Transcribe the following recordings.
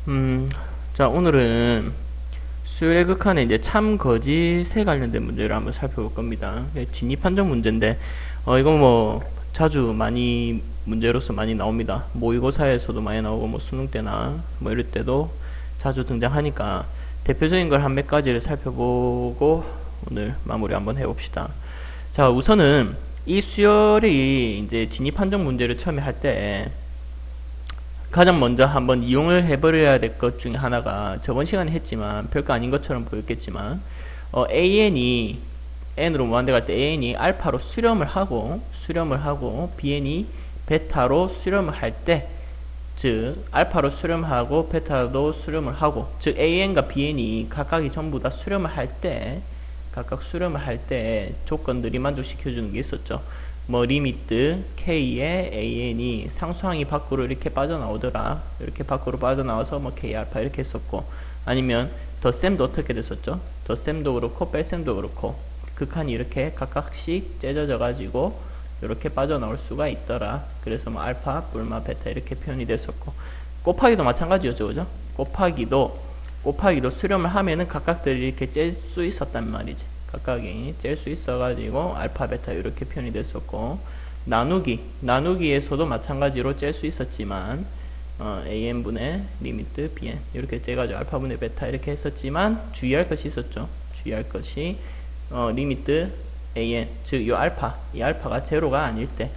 음, 자, 오늘은 수열의 극한의 이제 참, 거짓에 관련된 문제를 한번 살펴볼 겁니다. 진입 판정 문제인데, 이거 뭐, 자주 많이, 문제로서 많이 나옵니다. 모의고사에서도 많이 나오고, 뭐, 수능 때나, 뭐, 이럴 때도 자주 등장하니까, 대표적인 걸 한 몇 가지를 살펴보고, 오늘 마무리 한번 해봅시다. 자, 우선은, 이 수열이 이제 진입 판정 문제를 처음에 할 때, 가장 먼저 한번 이용을 해버려야 될 것 중에 하나가 저번 시간에 했지만 별거 아닌 것처럼 보였겠지만 AN이 N으로 무한대 갈 때 AN이 알파로 수렴을 하고 BN이 베타로 수렴을 할 때, 즉 알파로 수렴하고 베타도 수렴을 하고, 즉 AN과 BN이 각각이 전부 다 수렴을 할 때, 각각 수렴을 할 때 조건들이 만족시켜주는 게 있었죠. 뭐 리미트 K의 AN이 상수항이 밖으로 이렇게 빠져나오더라, 이렇게 밖으로 빠져나와서 뭐 K 알파 이렇게 했었고, 아니면 덧셈도 어떻게 됐었죠? 덧셈도 그렇고 뺄셈도 그렇고 극한이 이렇게 각각씩 째져져 가지고 이렇게 빠져나올 수가 있더라. 그래서 뭐 알파, 뿔마, 베타 이렇게 표현이 됐었고, 곱하기도 마찬가지였죠, 그죠? 곱하기도 수렴을 하면은 각각들이 이렇게 짤 수 있었단 말이지. 각각이 짤 수 있어가지고 알파, 베타 이렇게 표현이 됐었고, 나누기에서도 마찬가지로 짤 수 있었지만 AN분의 리미트 BN 이렇게 째가지고 알파분의 베타 이렇게 했었지만 주의할 것이 있었죠. 주의할 것이 리미트 AN, 즉 이 알파가 제로가 아닐 때,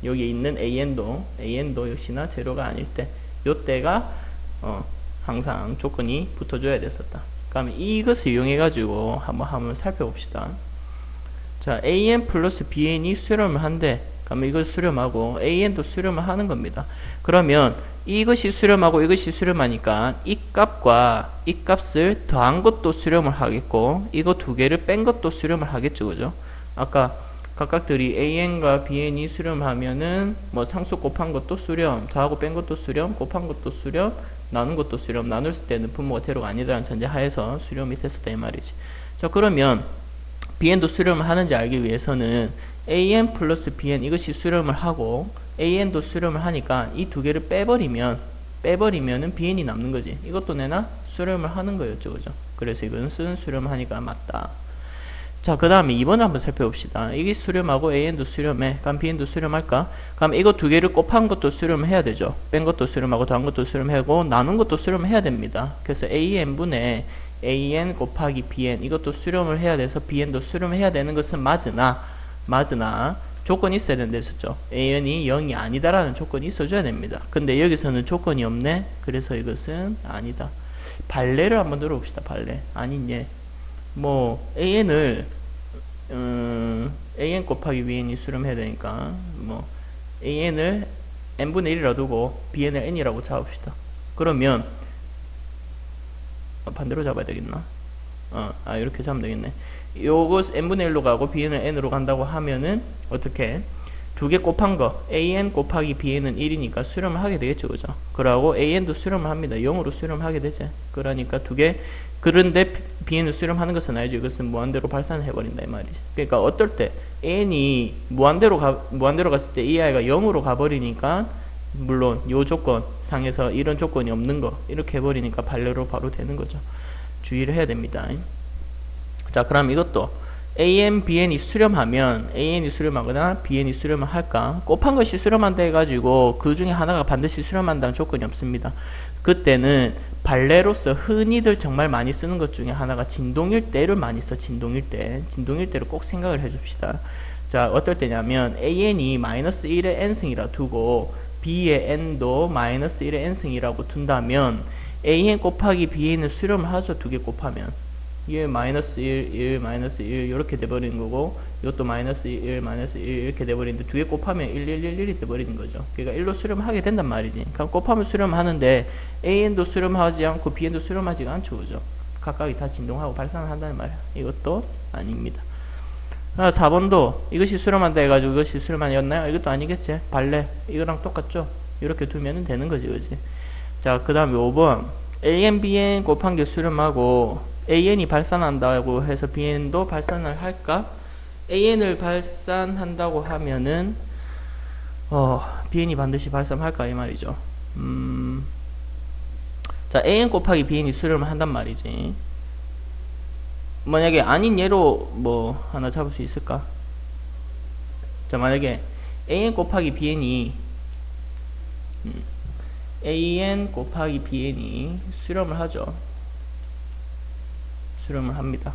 여기에 있는 AN도 역시나 제로가 아닐 때, 요때가 항상 조건이 붙어줘야 됐었다. 그럼 이것을 이용해가지고 한번 살펴봅시다. 자, AN 플러스 BN이 수렴을 한대. 그러면 이걸 수렴하고 AN도 수렴을 하는 겁니다. 그러면 이것이 수렴하고 이것이 수렴하니까 이 값과 이 값을 더한 것도 수렴을 하겠고, 이거 두 개를 뺀 것도 수렴을 하겠죠, 그죠? 아까 각각들이 AN과 BN이 수렴하면은 뭐 상수 곱한 것도 수렴, 더하고 뺀 것도 수렴, 곱한 것도 수렴, 나눈 것도 수렴, 나눌 때는 분모가 제로가 아니다라는 전제 하에서 수렴이 됐었다 이 말이지. 자, 그러면 BN도 수렴을 하는지 알기 위해서는 AN 플러스 BN 이것이 수렴을 하고 AN도 수렴을 하니까 이 두 개를 빼버리면은 BN이 남는 거지. 이것도 내나 수렴을 하는 거였죠, 그죠? 그래서 이것은 수렴을 하니까 맞다. 자, 그 다음에 2번을 한번 살펴봅시다. 이게 수렴하고 AN도 수렴해. 그럼 BN도 수렴할까? 그럼 이거 두 개를 곱한 것도 수렴을 해야 되죠. 뺀 것도 수렴하고 더한 것도 수렴하고 나눈 것도 수렴을 해야 됩니다. 그래서 AN분의 AN 곱하기 BN 이것도 수렴을 해야 돼서 BN도 수렴을 해야 되는 것은 맞으나 조건이 있어야 된다 했었죠. AN이 0이 아니다라는 조건이 있어줘야 됩니다. 근데 여기서는 조건이 없네. 그래서 이것은 아니다. 발레를 한번 들어봅시다. 발레. 아니네. 뭐 AN을 AN 곱하기 BN이 수렴해야 되니까 뭐 AN을 n분의 1이라 두고 BN을 n이라고 잡읍시다. 그러면 반대로 잡아야 되겠나? 이렇게 잡으면 되겠네. 요거 n분의 1로 가고 bn을 n으로 간다고 하면은 어떻게? 두 개 곱한 거 an 곱하기 bn은 1이니까 수렴을 하게 되겠죠, 그죠? 그러고 an도 수렴을 합니다. 0으로 수렴하게 되죠. 그러니까 두 개, 그런데 bn을 수렴하는 것은 아니죠. 이것은 무한대로 발산을 해버린다 이 말이지. 그러니까 어떨 때 n이 무한대로 갔을 때 이 아이가 0으로 가버리니까, 물론 요 조건 상에서 이런 조건이 없는 거 이렇게 해버리니까 발레로 바로 되는 거죠. 주의를 해야 됩니다. 자, 그럼 이것도 AN, BN이 수렴하면 AN이 수렴하거나 BN이 수렴을 할까? 곱한 것이 수렴한다 해가지고 그 중에 하나가 반드시 수렴한다는 조건이 없습니다. 그때는 발레로서 흔히들 정말 많이 쓰는 것 중에 하나가 진동일대를 많이 써. 진동일대를 꼭 생각을 해줍시다. 자, 어떨 때냐면 AN이 마이너스 1의 n승이라 두고 B의 n도 마이너스 1의 n승이라고 둔다면 AN 곱하기 BN을 수렴을 하죠. 두 개 곱하면 1, 마이너스 1, 마이너스 1 이렇게 돼버리는 거고, 이것도 마이너스 1, 마이너스 1 이렇게 돼버리는데 두 개 곱하면 1, 1, 1, 1이 돼버리는 거죠. 그러니까 1로 수렴하게 된단 말이지. 그럼 곱하면 수렴하는데 AN도 수렴하지 않고 BN도 수렴하지가 않죠, 그죠? 각각이 다 진동하고 발산을 한다는 말이야. 이것도 아닙니다. 4번도 이것이 수렴한다 해가지고 이것이 수렴아니었나요? 이것도 아니겠지. 발레 이거랑 똑같죠. 이렇게 두면 되는 거지, 그지? 자, 그 다음에 5번 AN, BN 곱한 게 수렴하고 AN이 발산한다고 해서 BN도 발산을 할까? AN을 발산한다고 하면은 BN이 반드시 발산할까 이 말이죠. 자, an 곱하기 bn이 수렴을 한단 말이지. 만약에 아닌 예로 뭐 하나 잡을 수 있을까? 자, 만약에 an 곱하기 bn이 an 곱하기 bn이 수렴을 하죠. 수렴을 합니다.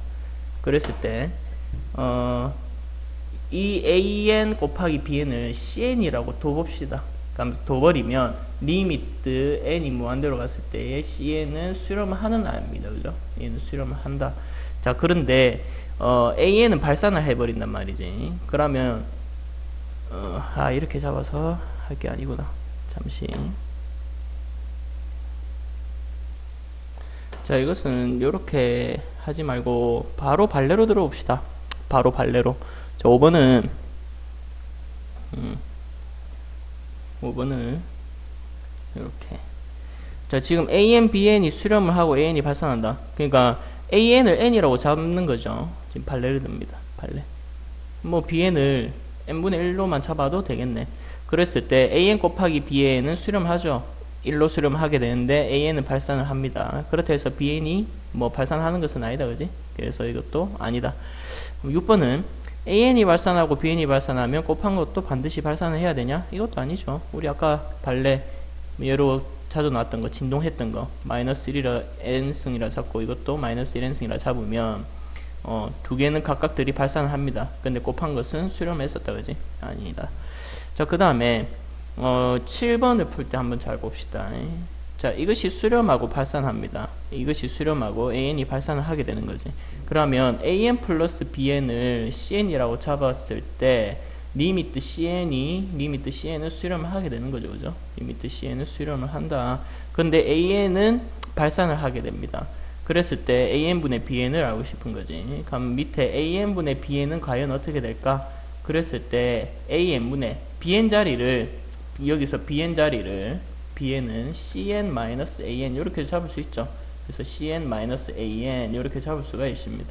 그랬을 때 이 an 곱하기 bn을 cn이라고 둬봅시다. 그럼 둬버리면 리미트 n이 무한대로 갔을 때에 cn은 수렴을 하는 아입니다. 그죠? 얘는 수렴을 한다. 자, 그런데 an은 발산을 해버린단 말이지. 그러면 이렇게 잡아서 할 게 아니구나. 잠시. 자, 이것은 이렇게 하지 말고 바로 발레로 들어봅시다. 바로 발레로. 자, 5번은 5번은 이렇게. 자, 지금 an, bn이 수렴을 하고 an이 발산한다. 그러니까 an을 n이라고 잡는 거죠. 지금 발레를 듭니다. 발레. 뭐 bn을 n분의 1로만 잡아도 되겠네. 그랬을 때 an 곱하기 bn은 수렴하죠. 1로 수렴하게 되는데 an은 발산을 합니다. 그렇다 해서 bn이 뭐 발산하는 것은 아니다. 그지? 그래서 이것도 아니다. 6번은 an이 발산하고 bn이 발산하면 곱한 것도 반드시 발산을 해야 되냐? 이것도 아니죠. 우리 아까 발레 예로 자주 나왔던 거, 진동했던 거 마이너스 1이라 n승이라 잡고 이것도 마이너스 1n승이라 잡으면 두 개는 각각들이 발산을 합니다. 근데 곱한 것은 수렴했었다. 그지? 아니다. 자, 그 다음에 7번을 풀 때 한번 잘 봅시다. 자, 이것이 수렴하고 발산합니다. 이것이 수렴하고 an이 발산을 하게 되는 거지. 그러면 an 플러스 bn을 cn이라고 잡았을 때 리미트 cn은 수렴을 하게 되는 거죠. 그죠? 리미트 cn은 수렴을 한다. 근데 an은 발산을 하게 됩니다. 그랬을 때 an분의 bn을 알고 싶은 거지. 그럼 밑에 an분의 bn은 과연 어떻게 될까? 그랬을 때 an분의 bn 자리를 여기서 bn 자리를 bn은 cn-an 이렇게 잡을 수 있죠. 그래서 cn-an 이렇게 잡을 수가 있습니다.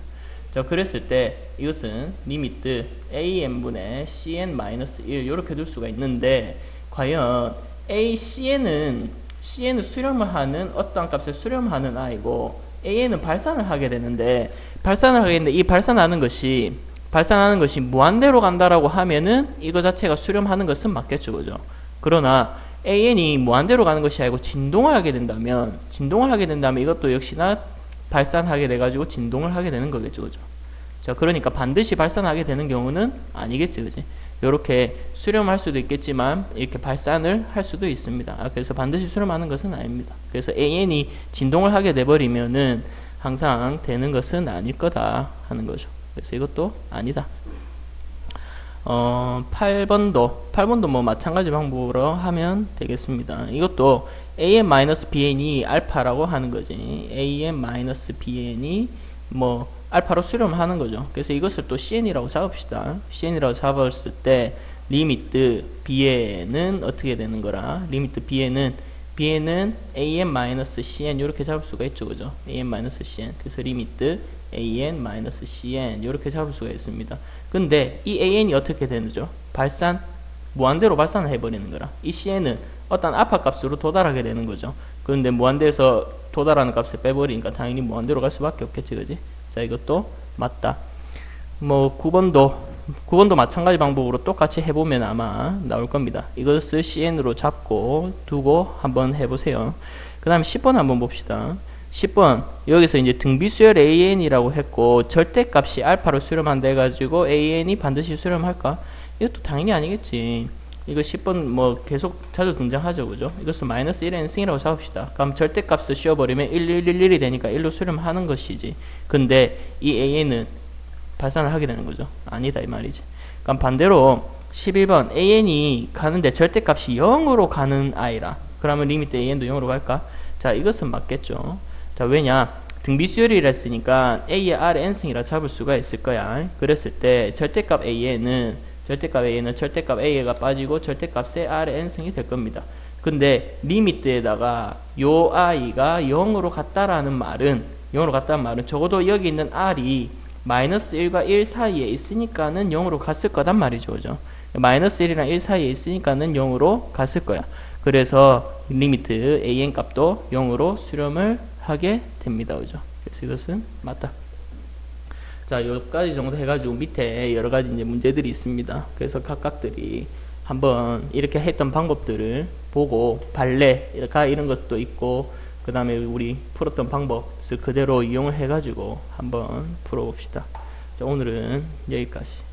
자, 그랬을 때 이것은 리미트 an분의 cn-1 이렇게 둘 수가 있는데 과연 cn은 수렴을 하는 어떠한 값을 수렴하는 아이고 an은 발산을 하게 되는데 이 발산하는 것이 무한대로 간다라고 하면은 이거 자체가 수렴하는 것은 맞겠죠. 그죠? 그러나 an이 무한대로 가는 것이 아니고 진동을 하게 된다면 이것도 역시나 발산하게 돼가지고 진동을 하게 되는 거겠죠. 그죠? 자, 그러니까 반드시 발산하게 되는 경우는 아니겠지. 그지? 요렇게 수렴할 수도 있겠지만 이렇게 발산을 할 수도 있습니다. 그래서 반드시 수렴하는 것은 아닙니다. 그래서 an이 진동을 하게 돼버리면은 항상 되는 것은 아닐 거다 하는 거죠. 그래서 이것도 아니다. 8번도 뭐 마찬가지 방법으로 하면 되겠습니다. 이것도 an-bn이 알파라고 하는 거지. an-bn이 뭐 알파로 수렴하는 거죠. 그래서 이것을 또 cn이라고 잡읍시다. cn이라고 잡았을 때 리미트 bn은 어떻게 되는 거라? 리미트 bn은 an-cn 이렇게 잡을 수가 있죠. 그죠? an-cn. 그래서 리미트 an-cn 이렇게 잡을 수가 있습니다. 근데 이 an이 어떻게 되는죠? 무한대로 발산을 해버리는 거라. 이 cn은 어떤 알파 값으로 도달하게 되는 거죠. 그런데 무한대에서 도달하는 값을 빼버리니까 당연히 무한대로 갈 수밖에 없겠지. 그지? 자, 이것도 맞다. 뭐 9번도 마찬가지 방법으로 똑같이 해보면 아마 나올 겁니다. 이것을 cn으로 잡고 두고 한번 해보세요. 그 다음에 10번 한번 봅시다. 10번 여기서 이제 등비수열 an이라고 했고 절대값이 알파로 수렴한다 해가지고 an이 반드시 수렴할까? 이것도 당연히 아니겠지. 이거 10번 뭐 계속 자주 등장하죠. 그죠? 이것을 마이너스 1의 n승이라고 잡읍시다. 그럼 절대값을 씌워버리면 1이 되니까 1로 수렴하는 것이지. 근데 이 an은 발산을 하게 되는 거죠. 아니다 이 말이지. 그럼 반대로 11번 an이 가는데 절대값이 0으로 가는 i라. 그러면 리미트 an도 0으로 갈까? 자, 이것은 맞겠죠. 자, 왜냐? 등비수열이라 했으니까 a의 r의 n승이라 잡을 수가 있을 거야. 그랬을 때 절대값 a는 절대값 a가 빠지고 절대값의 r의 n승이 될 겁니다. 근데 리미트에다가 요 i가 0으로 갔다라는 말은 적어도 여기 있는 r이 마이너스 1과 1 사이에 있으니까는 0으로 갔을 거단 말이죠. 그죠? 마이너스 1이랑 1 사이에 있으니까는 0으로 갔을 거야. 그래서 리미트 an 값도 0으로 수렴을 하게 됩니다. 그죠? 그래서 이것은 맞다. 자, 여기까지 정도 해가지고 밑에 여러 가지 이제 문제들이 있습니다. 그래서 각각들이 한번 이렇게 했던 방법들을 보고 발레 이런 것도 있고 그 다음에 우리 풀었던 방법을 그대로 이용을 해가지고 한번 풀어봅시다. 자, 오늘은 여기까지.